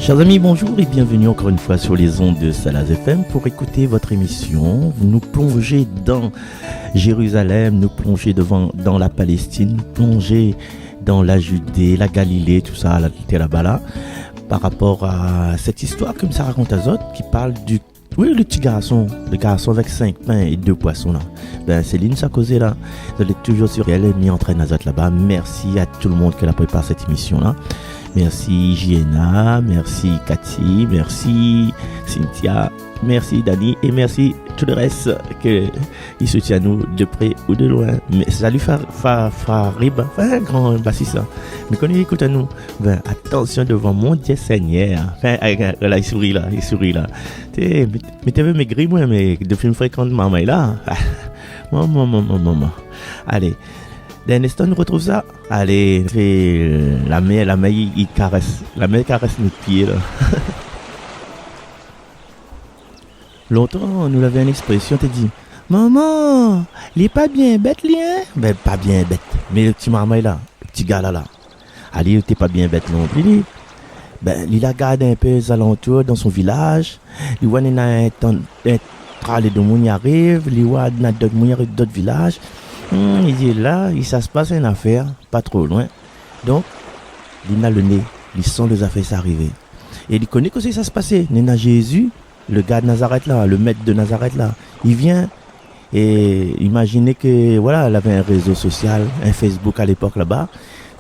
Chers amis, bonjour et bienvenue encore une fois sur les ondes de Salaz FM pour écouter votre émission. Nous plonger dans Jérusalem, nous plonger dans la Palestine, nous plonger dans la Judée, la Galilée, tout ça, là, par rapport à cette histoire comme ça raconte Azot qui parle du... Oui, le petit garçon, le garçon avec 5 pains et 2 poissons là. Ben, Céline, ça causé là. Vous êtes toujours sur elle, mis en train Azot là-bas. Merci à tout le monde qui a préparé cette émission là. Merci Giena, merci Cathy, merci Cynthia, merci Dani et merci tout le reste qui soutient nous de près ou de loin. Mais salut Farib, grand bassiste. Mais quand il écoute à nous, ben, attention devant mon Dieu Seigneur. Enfin, là, il sourit là. Mais t'as vu mes grilles, moi, mais depuis une fréquente maman là. Maman. Allez. D'un instant, nous retrouve ça. Allez, la main, il caresse. La main caresse notre pied, là. Longtemps, nous l'avait une expression, t'as dit, maman, il est pas bien bête, lui, hein? Ben, pas bien bête. Mais le petit maman, là, le petit gars, là. Allez, il était pas bien bête non plus, ben, il a gardé un peu les alentours dans son village. Il voit, il y a un tralé de monde qui arrive. Il voit, il y a d'autres villages. Il dit là, ça se passe une affaire, pas trop loin. Donc, il a le nez, il sent les affaires s'arriver. Et il connaît que ça se passait. Il y a Jésus, le gars de Nazareth là, le maître de Nazareth là. Il vient et imaginez que voilà, il avait un réseau social, un Facebook à l'époque là-bas.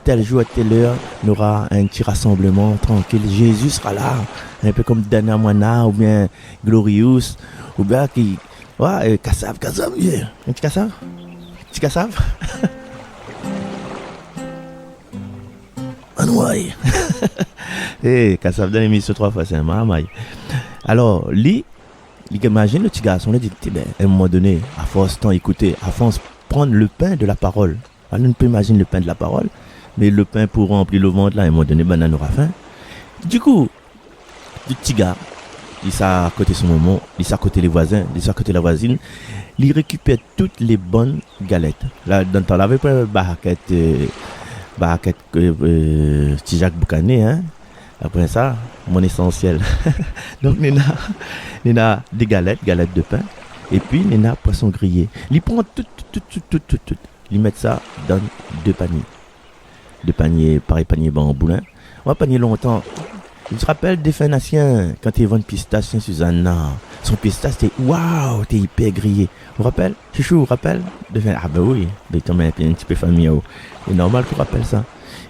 Tel jour à telle heure, il y aura un petit rassemblement tranquille. Jésus sera là, un peu comme Dana Moana ou bien Glorious ou bien qui, ouais, Kassav, yeah. Un petit Kassav. Tu cassaves? Anouaille. Eh, Kassav dans l'émission 3 fois, c'est un mamaille. Alors, lui, imagine le petit garçon, il dit, à un moment donné, à force tant écouter, à force prendre le pain de la parole. Alors, on peut imaginer le pain de la parole, mais le pain pour remplir le ventre, là, à un moment donné, on aura faim. Du coup, le petit gars, il s'est à côté son moment, il s'est à côté les voisins, il s'est à côté la voisine. Il récupère toutes les bonnes galettes. Là, dans le temps, il avait pas barraquette, petit Jacques Boucané, hein. Après ça, mon essentiel. Donc, il a des galettes de pain. Et puis, il a poisson grillé. Il prend tout. Il met ça dans 2 paniers. 2 paniers, pareil panier bamboulin. On va panier longtemps. Je te rappelle des Phénaciens, quand ils vendent pistache Saint-Suzanne, son pistache, c'était waouh, t'es hyper grillé. Vous rappelle? Chouchou, vous rappelle? Ah ben oui, mais t'en mets un petit peu famille. C'est normal qu'on rappelle ça.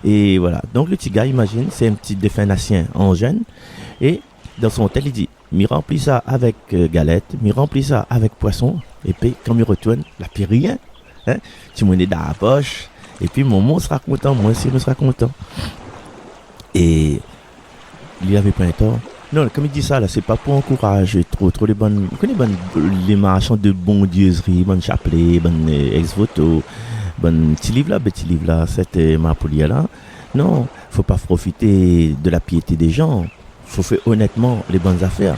Et voilà. Donc le petit gars, imagine, c'est un petit Phénacien en jeune. Et dans son hôtel, il dit, il remplit ça avec galette, il remplit ça avec poisson. Et puis, quand il retourne, il n'a plus rien. Hein? Tu m'en es dans la poche. Et puis, mon mot sera content, moi aussi, je serai content. Et il avait pas un tort. Non, comme il dit ça, là, c'est pas pour encourager trop les bonnes. Vous connaissez les marchands de bondieuserie, bonnes chapelets, bonnes ex-voto, bonnes petits livres là, c'était ma poulière là. Non, faut pas profiter de la piété des gens. Faut faire honnêtement les bonnes affaires,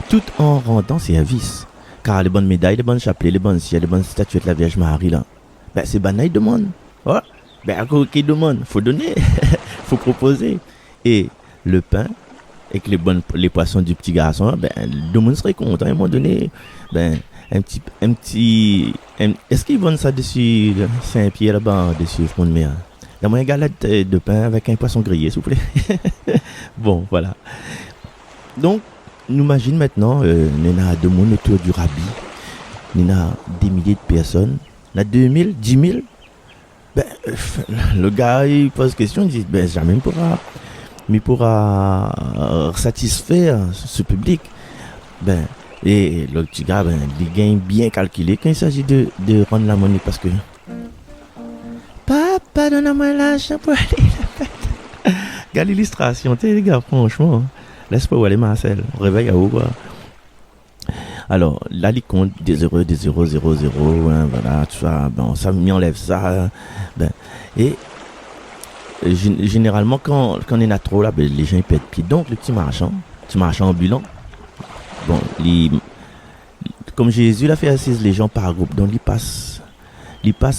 tout en rendant service. Car les bonnes médailles, les bonnes chapelets, les bonnes ciels, les bonnes statuettes de la Vierge Marie là, ben c'est banal, ils demandent. Ouais, ben à quoi qu'ils demandent, faut donner, faut proposer. Et le pain et que les poissons du petit garçon, ben le monde serait content à un moment donné. Ben est-ce qu'ils vendent ça dessus Saint-Pierre là-bas dessus front de mer? Donne-moi une galette de pain avec un poisson grillé, s'il vous plaît. Bon, voilà. Donc, nous imagine maintenant, il y a 2 monde autour du rabbi. Il y a des milliers de personnes. Il y a 2000, 10 000. Ben, le gars, il pose question, il dit, ben jamais il pourra satisfaire ce public. Ben, et le petit gars, ben, il gagne bien calculé quand il s'agit de rendre la monnaie parce que papa, donne-moi l'argent pour aller la fête. Regarde l'illustration, tu sais, les gars, franchement, laisse pas où aller Marcel, réveille à où quoi. Alors, là, il compte des 0, 0, 0, hein, voilà, tout ça, bon, ça m'enlève ça, ben, et généralement, quand on est trop là, ben, les gens ils perdent pied. Donc, le petit marchand ambulant, bon, comme Jésus l'a fait assise les gens par groupe, donc il passe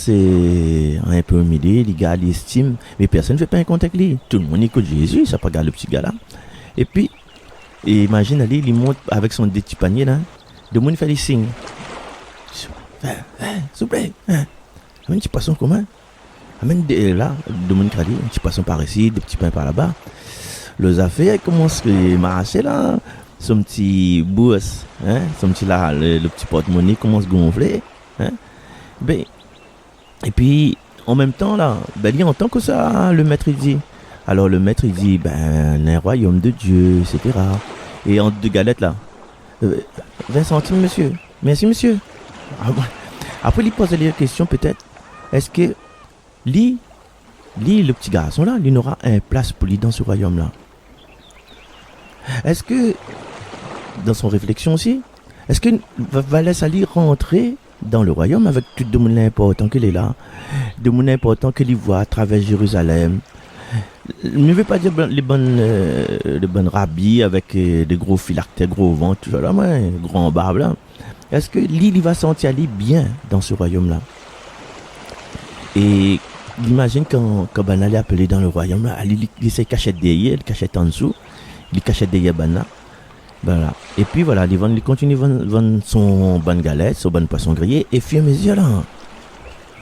un peu au milieu, il garde l'estime, mais personne ne fait pas un contact avec lui. Tout le monde écoute Jésus, ça pas garde le petit gars là. Et puis, Et imagine, Ali, il monte avec son petit panier là. Le monde fait des signes. S'il vous plaît, amène un petit poisson commun. Amène là, le monde qui a dit, un petit poisson par ici, des petits pains par là-bas. Les affaires commencent à marcher là. Son petit bourse, son petit là, le petit porte-monnaie commence à gonfler. Hein? Ben, et puis, en même temps là, ben, il entend que ça, le maître il dit. Alors le maître il dit, ben, un royaume de Dieu, etc. Et entre deux galettes là, 20 centimes monsieur, merci monsieur. Après il pose la question peut-être, est-ce que lui, le petit garçon là, il aura un place pour lui dans ce royaume là? Est-ce que, dans son réflexion aussi, est-ce que va laisser Ali rentrer dans le royaume avec tout le monde important qu'il est là, de monde important qu'il voit à travers Jérusalem? Ne veut pas dire les bonnes rabbis avec des gros phylactères, gros ventres, tout ça là, grand barbe là. Est-ce que l'île va sentir aller bien dans ce royaume-là? Et imagine quand Bana est appelé dans le royaume là, il se cachette derrière, il cachette en dessous, il cachette derrière Bana. Voilà. Et puis voilà, il continue à vendre son bonne galette, son bon poisson grillé, et puis à mesure là,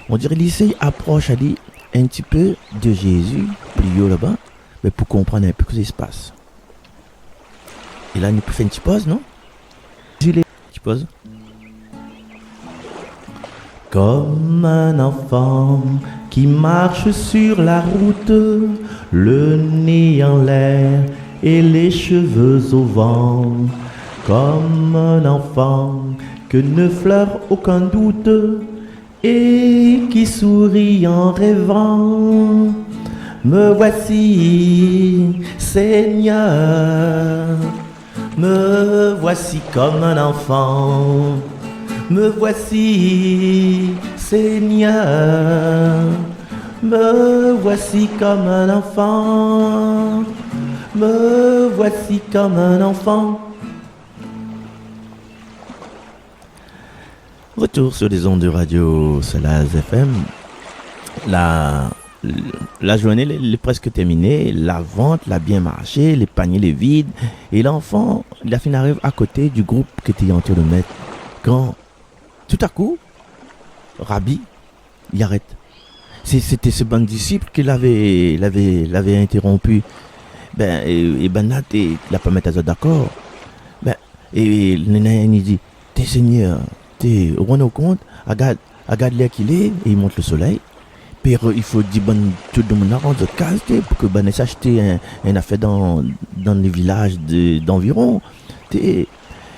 on dirait qu'il approche Ali un petit peu de Jésus, plus haut là-bas, mais pour comprendre un peu ce qui se passe. Et là, il peut faire une petite pause, non? Une petite pause. Comme un enfant qui marche sur la route, le nez en l'air et les cheveux au vent. Comme un enfant que ne fleure aucun doute et qui sourit en rêvant. Me voici, Seigneur, me voici comme un enfant. Me voici, Seigneur, me voici comme un enfant. Me voici comme un enfant. Retour sur les ondes de radio Salaz FM. La journée est presque terminée, la vente l'a bien marché, les paniers les vides, et l'enfant, la fin arrive à côté du groupe qui était en train de mettre. Quand tout à coup, Rabbi, il arrête. C'était ce bon disciple qui l'avait interrompu. Ben, et Banat, il n'a pas mis à ça d'accord. Ben, et le nain, il dit, t'es Seigneur, t'es au compte, regarde l'air qu'il est, et il monte le soleil. Puis il faut dire, tout le monde a rendu casse pour que Banat s'achète un affaire dans les villages d'environ. Et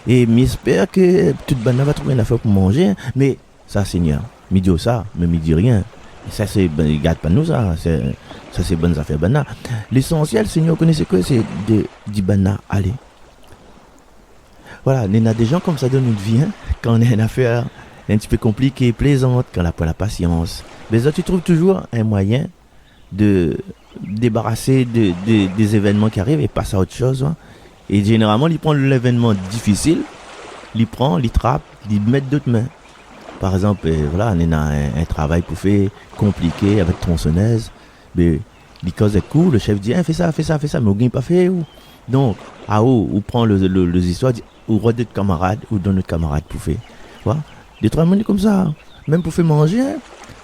j'espère que tout le monde va trouver une affaire pour manger. Mais ça, Seigneur, il dit ça, mais il dit rien. Ça, c'est, il garde pas nous ça. Ça, c'est bonnes affaires, Bana. L'essentiel, Seigneur, connaissez quoi? C'est de dire, Bana, allez. Voilà, il y a des gens comme ça dans notre vie, hein, quand on a une affaire un petit peu compliquée, plaisante, quand on n'a pas la patience. Mais ça, tu trouves toujours un moyen de débarrasser des événements qui arrivent et passer à autre chose. Hein. Et généralement, il prend l'événement difficile, il prend, il trappe, il met d'autres mains. Par exemple, voilà, on a un travail pour faire compliqué avec tronçonneuse. Mais les causes est cool, le chef dit fais ça, mais on n'a pas fait. Donc, ou prend les histoires, ou roi d'autres camarades, ou donne notre camarade pour faire. Voilà. Des trois manières comme ça, même pour faire manger, hein.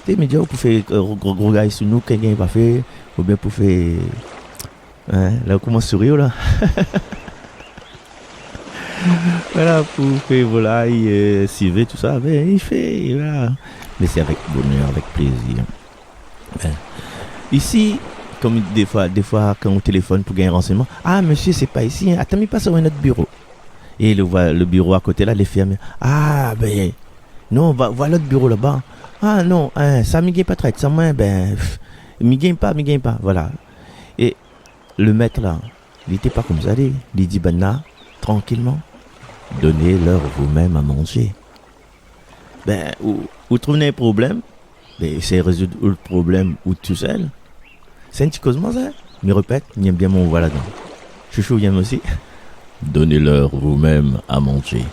Tu sais, mais dire, pour faire gros gars sur nous, quelqu'un n'a pas fait, ou bien pour faire. Hein, là, on commence à sourire là. Voilà, pour faire volaille, civet, tout ça, ben, il fait, voilà. Mais c'est avec bonheur, avec plaisir. Ben, ici, comme des fois, quand on téléphone pour gagner un renseignement, ah, monsieur, c'est pas ici, hein. Attends, mais passe sur notre bureau. Et le bureau à côté, là, les ferme. Ah, ben, non, voilà l'autre bureau là-bas. Ah, non, hein, ça, m'y gagne pas traite, ça, moi, ben, m'y gagne pas, voilà. Et le maître, là, il était pas comme ça, il dit, ben, là, tranquillement, donnez-leur vous-même à manger. Ben, vous trouvez un problème, ben, c'est résoudre le problème ou tout seul. C'est un petit causement, ça. Mais répète, il y a bien mon voix là-dedans. Chouchou vient aussi. Donnez-leur vous-même à manger.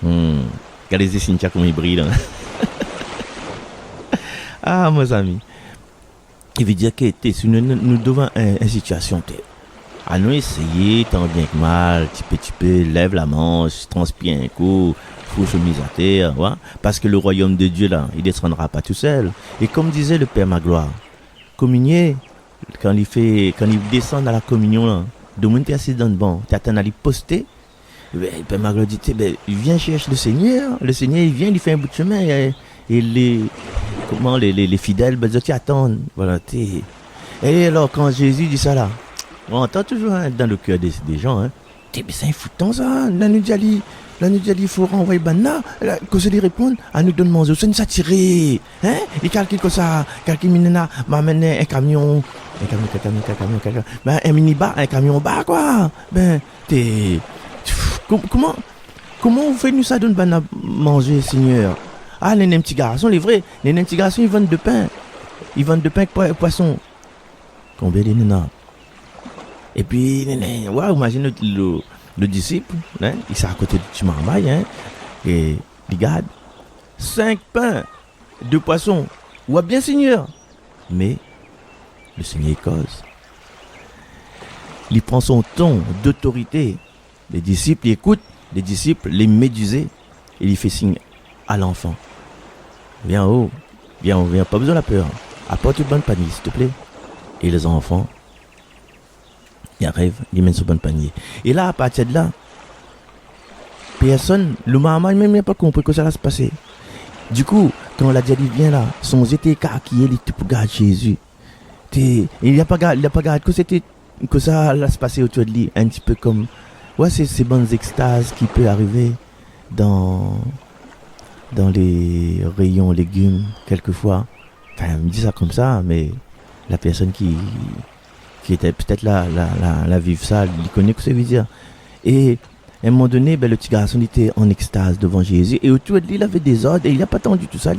Regardez Cynthia comme il brille. Ah, mes amis. Il veut dire que nous devons une situation. À nous essayer, tant bien que mal, petit peu, lève la manche, transpire un coup, faut chemise à terre, ouais? Parce que le royaume de Dieu, là, il descendra pas tout seul. Et comme disait le Père Magloire, communier, quand il descend dans la communion, là, de monter assis dans le banc, tu attends à lui poster, ben, le Père Magloire dit, ben, il vient chercher le Seigneur, il vient, il fait un bout de chemin, et les fidèles, ben, ils attendent, voilà, et alors, quand Jésus dit ça, là, on entend toujours hein, dans le cœur des gens, hein. Mais c'est un fouton ça, là nous dit, il faut renvoyer Banna, que se lui répondre, à nous donner manger, ça nous a tiré, hein, il calcule que ça, calcule minena, m'amène un camion, ben un minibar, un camion bas quoi, ben, comment vous faites nous ça donne Banna manger, Seigneur? Ah, les petits garçons, les vrais, les petits garçons, ils vendent de pain avec poisson. Combien de nena? Et puis, ouais, imagine le disciple, hein, il s'est à côté du marmaille, hein, et il garde 5 pains, 2 poissons. Ouais, bien, Seigneur. Mais le Seigneur, il cause. Il prend son ton d'autorité. Les disciples, ils écoutent, les disciples, les médusés, et il fait signe à l'enfant. Viens en haut, viens, pas besoin de la peur. Apporte une bonne panier, s'il te plaît. Et les enfants, il arrive, il mène ce bon panier. Et là, à partir de là, personne, le maman même n'a pas compris que ça va se passer. Du coup, quand la diade vient là, son était écarquillé, il était pour garder Jésus. Il n'a pas gardé que ça allait se passer autour de lui, un petit peu comme, ouais, c'est ces bonnes extases qui peuvent arriver dans les rayons légumes, quelquefois. Enfin, on me dit ça comme ça, mais la personne qui était peut-être la vive ça, il connaît que ça veut dire. Et à un moment donné, ben, le petit garçon était en extase devant Jésus. Et autour de lui, il avait des ordres et il n'a pas attendu tout ça.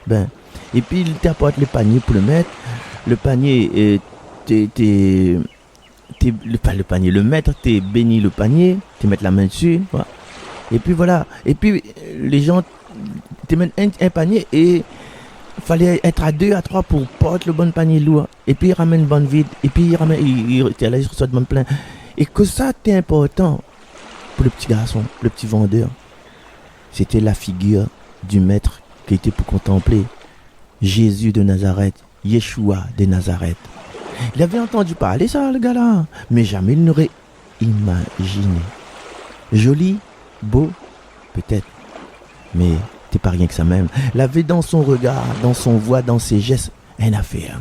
Ben, et puis il t'apporte le panier pour le mettre. Le panier, le maître t'es béni le panier, tu mets la main dessus. Voilà. Et puis voilà. Et puis les gens te mettent un panier et fallait être à 2, à 3 pour porter le bon panier lourd. Et puis il ramène une bonne vide. Et puis il reçoit de bon plein. Et que ça, c'était important pour le petit garçon, le petit vendeur. C'était la figure du maître qui était pour contempler Jésus de Nazareth, Yeshua de Nazareth. Il avait entendu parler ça, le gars-là, mais jamais il n'aurait imaginé. Joli, beau, peut-être, mais c'est pas rien que ça même. Il avait dans son regard, dans son voix, dans ses gestes, une affaire.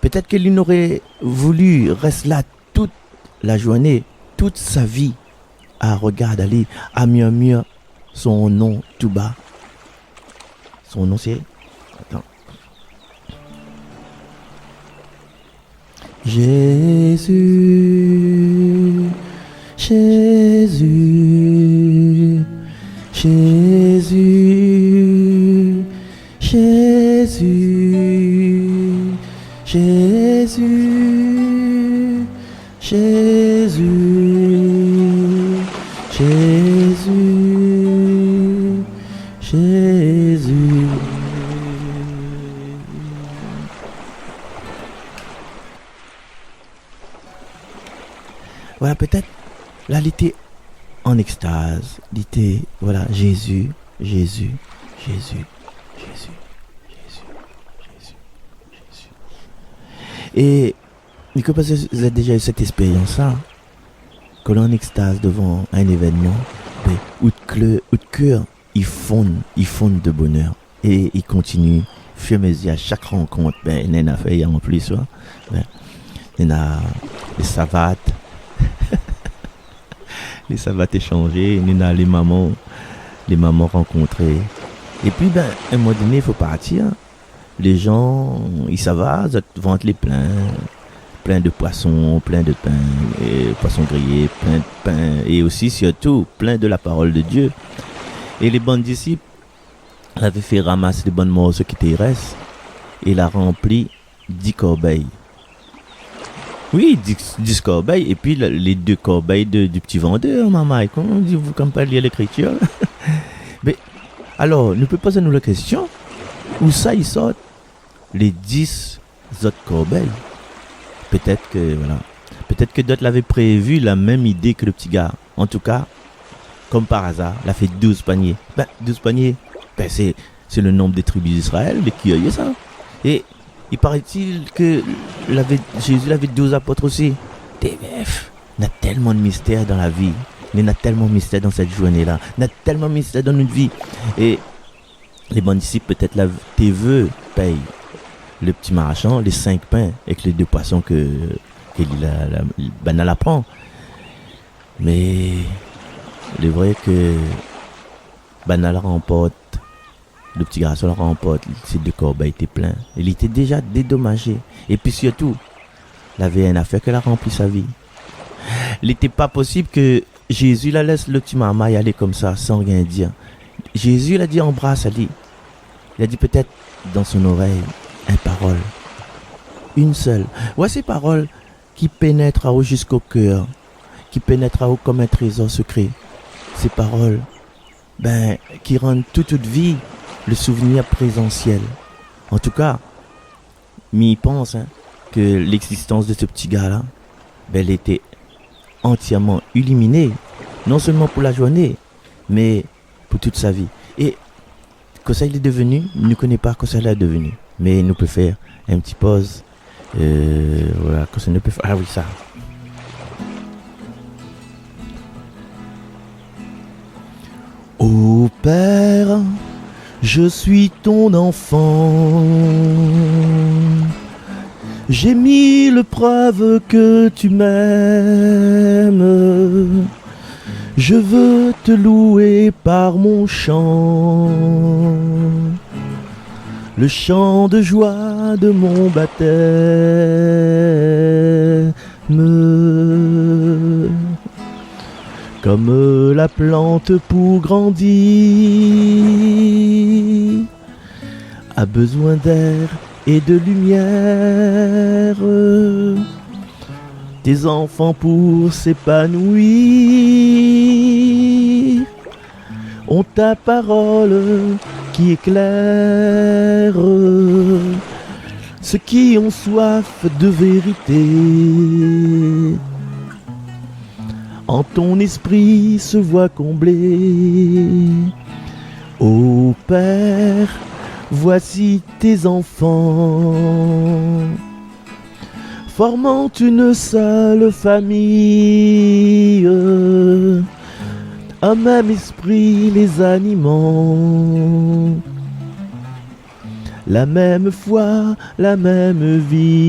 Peut-être qu'il n'aurait voulu rester là toute la journée, toute sa vie, à regarder aller, à murmurer son nom tout bas. Son nom c'est... Attends. Jésus, Jésus, Jésus, Jésus, Jésus, Jésus, Jésus, Jésus. Voilà, peut-être, là, il était en extase. Il était, voilà, Jésus, Jésus, Jésus, Jésus, Jésus, Jésus, Jésus. Et, que parce que vous avez déjà eu cette expérience-là, que l'on est en extase devant un événement, ben, où de cœur, il fonde de bonheur. Et il continue, fur et à mesure, à chaque rencontre, ben, il y en a fait en plus, ouais, ben, il y en a les savates, les savates échangées, il y en a les mamans rencontrées. Et puis, ben, à un moment donné, il faut partir. Les gens, ils savent, ils vendent les plein de poissons, plein de pain, et poissons grillés, plein de pain, et aussi, surtout, plein de la parole de Dieu. Et les bons disciples avaient fait ramasser les bonnes morceaux qui étaient restes, et il a rempli 10 corbeilles. Oui, 10 corbeilles, et puis les 2 corbeilles du petit vendeur, maman, comment vous comme pas lire l'écriture? Mais, alors, ne peut pas nous la question, où ça ils sortent les 10 autres corbeilles? Peut-être Peut-être que d'autres l'avaient prévu la même idée que le petit gars. En tout cas, comme par hasard, il a fait 12 paniers. 12 paniers, c'est le nombre des tribus d'Israël, mais qui a eu ça. Et il paraît-il que Jésus avait 12 apôtres aussi. TVF, il y a tellement de mystères dans la vie. Il y a tellement de mystères dans cette journée-là. Il y a tellement de mystères dans notre vie. Et les bons disciples, peut-être là, tes vœux payent le petit marchand, les 5 pains avec les 2 poissons que Banal apprend. Mais il est vrai que Banal remporte, le petit garçon le remporte, ses 2 corbeilles étaient pleins. Il était déjà dédommagé. Et puis surtout, il avait une affaire qu'elle a rempli sa vie. Il n'était pas possible que Jésus la laisse le petit maman y aller comme ça, sans rien dire. Jésus l'a dit embrasse Ali. Il a dit peut-être dans son oreille une parole. Une seule. Voici parole qui pénètrera jusqu'au cœur, qui pénètrera comme un trésor secret. Ces paroles, qui rendent toute vie le souvenir présentiel. En tout cas, m'y pense que l'existence de ce petit gars-là, elle était entièrement illuminée, non seulement pour la journée, mais pour toute sa vie. Et que ça il est devenu, il ne connaît pas que ça est devenu. Mais nous peut faire un petit pause. Voilà, que ça ne peut faire. Ah oui, ça. Ô Père, je suis ton enfant. J'ai mille preuves que tu m'aimes. Je veux te louer par mon chant, le chant de joie de mon baptême. Comme la plante pour grandir a besoin d'air et de lumière, tes enfants pour s'épanouir ont ta parole qui éclaire ceux qui ont soif de vérité. En ton esprit se voit comblé. Ô Père, voici tes enfants, formant une seule famille, un même esprit les animant, la même foi, la même vie.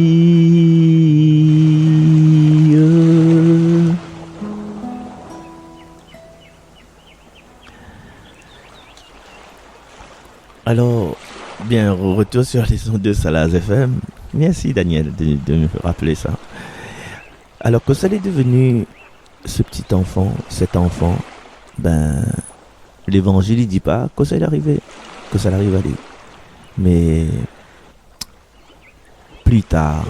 Alors, bien, retour sur les ondes de Salaz FM. Merci Daniel de me rappeler ça. Alors que ça est devenu ce petit enfant, cet enfant, l'évangile il dit pas que ça est arrivé, que ça arrive à lui. Mais plus tard,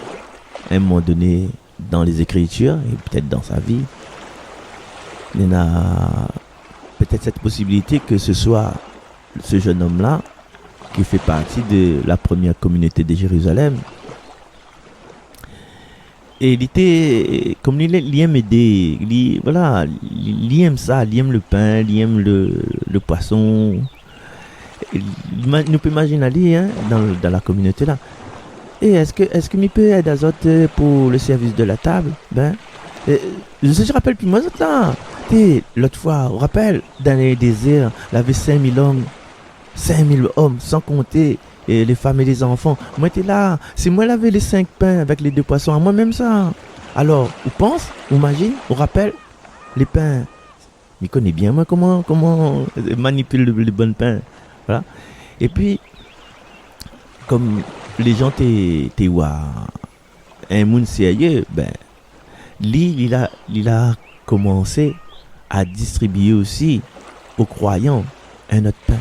à un moment donné, dans les Écritures et peut-être dans sa vie, il y a peut-être cette possibilité que ce soit ce jeune homme-là qui fait partie de la première communauté de Jérusalem. Et il était, comme il aime aider, il aime ça, il aime le pain, il aime le poisson. Nous pouvons imaginer aller dans la communauté là. Et est-ce que il peut aider à autres pour le service de la table? Je rappelle plus moi ça. L'autre fois, on rappelle, dans les déserts, il y avait 5000 hommes. 5000 hommes, sans compter les femmes et les enfants. Moi, j'étais là. C'est moi qui avais les 5 pains avec les 2 poissons. Moi-même, ça. Alors, on pense, on imagine, on rappelle les pains. Il connaît bien, moi, comment manipule le bon pain. Voilà. Et puis, comme les gens t'es un monde sérieux, lui, il a commencé à distribuer aussi aux croyants un autre pain.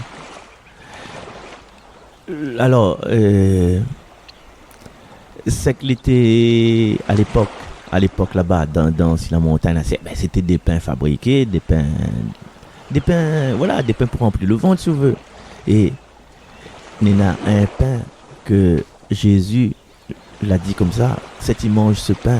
Alors, c'est qu'il était à l'époque là-bas, dans la montagne, c'était des pains fabriqués, des pains pour remplir le ventre, si vous voulez. Et il y a un pain que Jésus l'a dit comme ça, c'est il mange ce pain,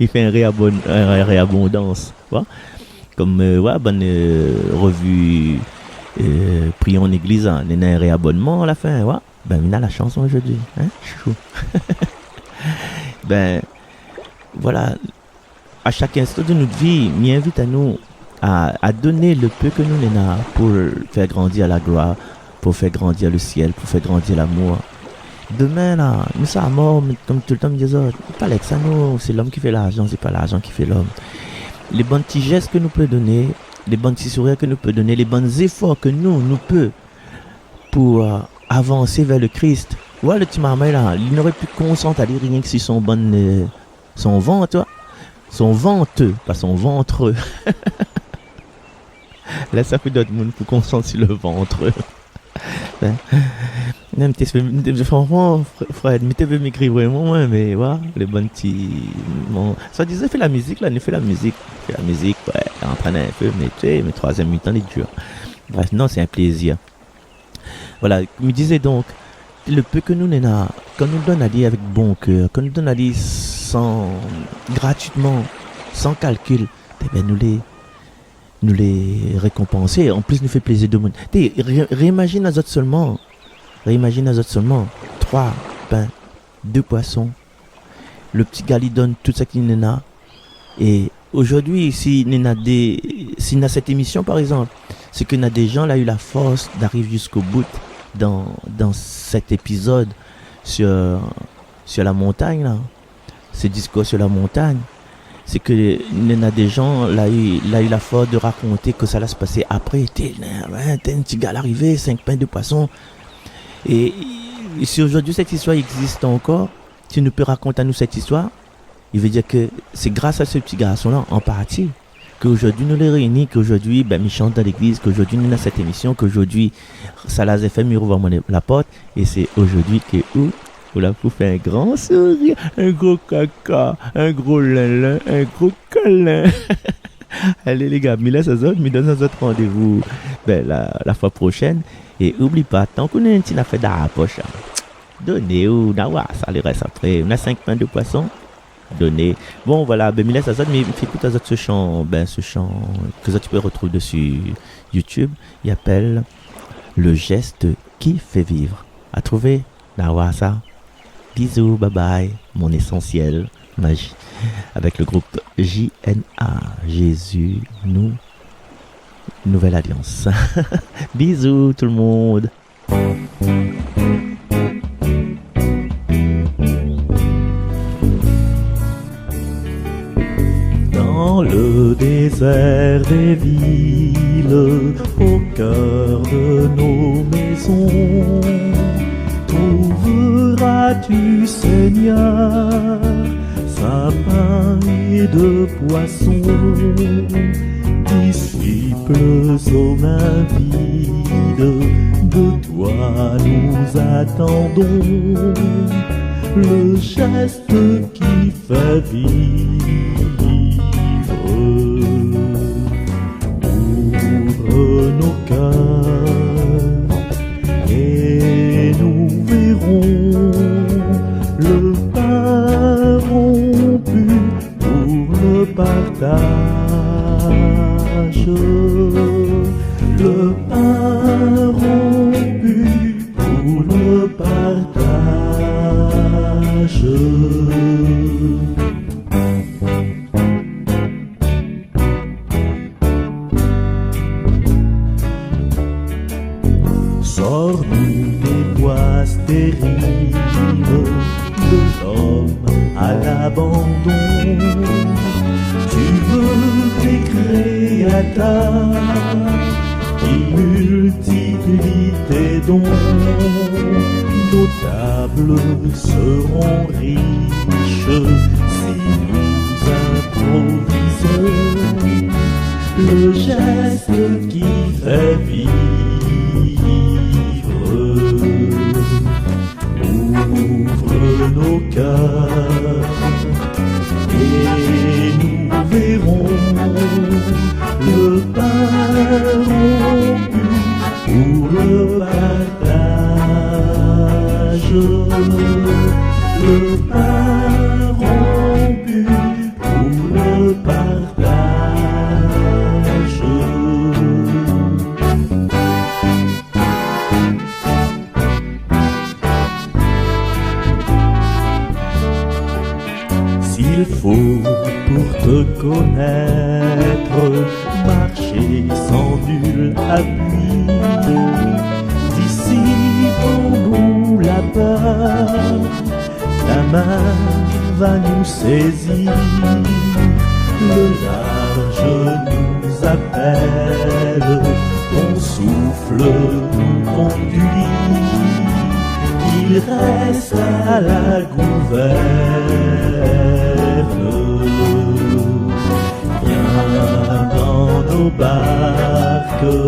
il fait un réabondance. Voilà. Comme ouais, bonne revue Prions en église, hein. Il y a un réabonnement à la fin. Ouais. Ben, il y a la chanson aujourd'hui. Hein? Chou. Ben, voilà. À chaque instant de notre vie, il invite à nous à donner le peu que nous avons pour faire grandir la gloire, pour faire grandir le ciel, pour faire grandir l'amour. Demain, là, nous sommes morts, comme tout le temps, me disait, pas avec ça, nous, c'est l'homme qui fait l'argent, c'est pas l'argent qui fait l'homme. Les bons petits gestes que nous pouvons donner, les bons petits sourires que nous pouvons donner, les bons efforts que nous pouvons pour avancer vers le Christ. Ouais, le petit maman, là, il n'aurait plus consent à dire rien que si son bon, son ventre, tu vois. Son venteux, pas son ventreux. Là, ça fait d'autres monde pour consenter sur le ventre. Franchement, Fred, mais tu veux m'écrire vraiment, mais ouais, les bons petits. Bon, ça disait, fais la musique, là, fais la musique. Fais la musique, ouais, entraîne un peu, mais tu sais, mes troisième mi-temps, il est dur. Bref, non, c'est un plaisir. Voilà, me disais donc, le peu que nous n'en quand nous donne à dire avec bon cœur, quand nous donne à dire sans, gratuitement, sans calcul, eh bien, nous les récompenser. En plus, nous fait plaisir de monde. Réimagine à autres seulement. Réimagine à autres seulement. 3 pains, 2 poissons. Le petit gars lui donne tout ça qu'il en a. Et aujourd'hui, si on a cette émission, par exemple, c'est que des gens là eu la force d'arriver jusqu'au bout dans cet épisode sur la montagne, là. Ce discours sur la montagne. C'est que il y a des gens là eu la force de raconter que ça allait se passer après. T'es un petit gars arrivé, 5 pains de poisson. Et si aujourd'hui cette histoire existe encore, tu nous peux raconter à nous cette histoire, il veut dire que c'est grâce à ce petit garçon-là, en partie, qu'aujourd'hui nous les réunit, qu'aujourd'hui, il chante dans l'église, qu'aujourd'hui nous avons cette émission, qu'aujourd'hui, Salaz FM, il rouvre la porte, et c'est aujourd'hui que où là, vous fait un grand sourire, un gros caca, un gros lin, un gros câlin. Allez les gars, mais donne un autre rendez-vous la fois prochaine. Et oublie pas, tant qu'on a une petite affaire dans la poche, donnez ou ça le reste après. On a 5 pains de poisson, donnez. Bon voilà, mais écoute ce chant que ça tu peux retrouver dessus YouTube. Il appelle Le geste qui fait vivre. À trouver, ça. Bisous, bye bye, mon essentiel magie, avec le groupe JNA, Jésus, nous, Nouvelle Alliance. Bisous tout le monde. Dans le désert des villes, au cœur de nos maisons, trouveras-tu, Seigneur, sapin et de poissons, disciples aux mains vides, de toi nous attendons, le geste qui fait vivre. Ouvre nos cœurs et nous verrons le pain rompu pour le partage. Le pain rompu pour le partage. Sors-nous des voies stériles de l'homme à l'abandon. Tu veux tes créateurs qui multiplient tes dons. Nos tables seront riches si nous improvisons le geste qui fait vivre. Ouvre nos cœurs et nous verrons le pain rompu pour le partage. Le pain rompu qu'il faut pour te connaître, marcher sans nul appui. D'ici au bout la peur, ta main va nous saisir. Le large nous appelle, ton souffle nous conduit. Il reste à la gouverne. Viens dans nos barques,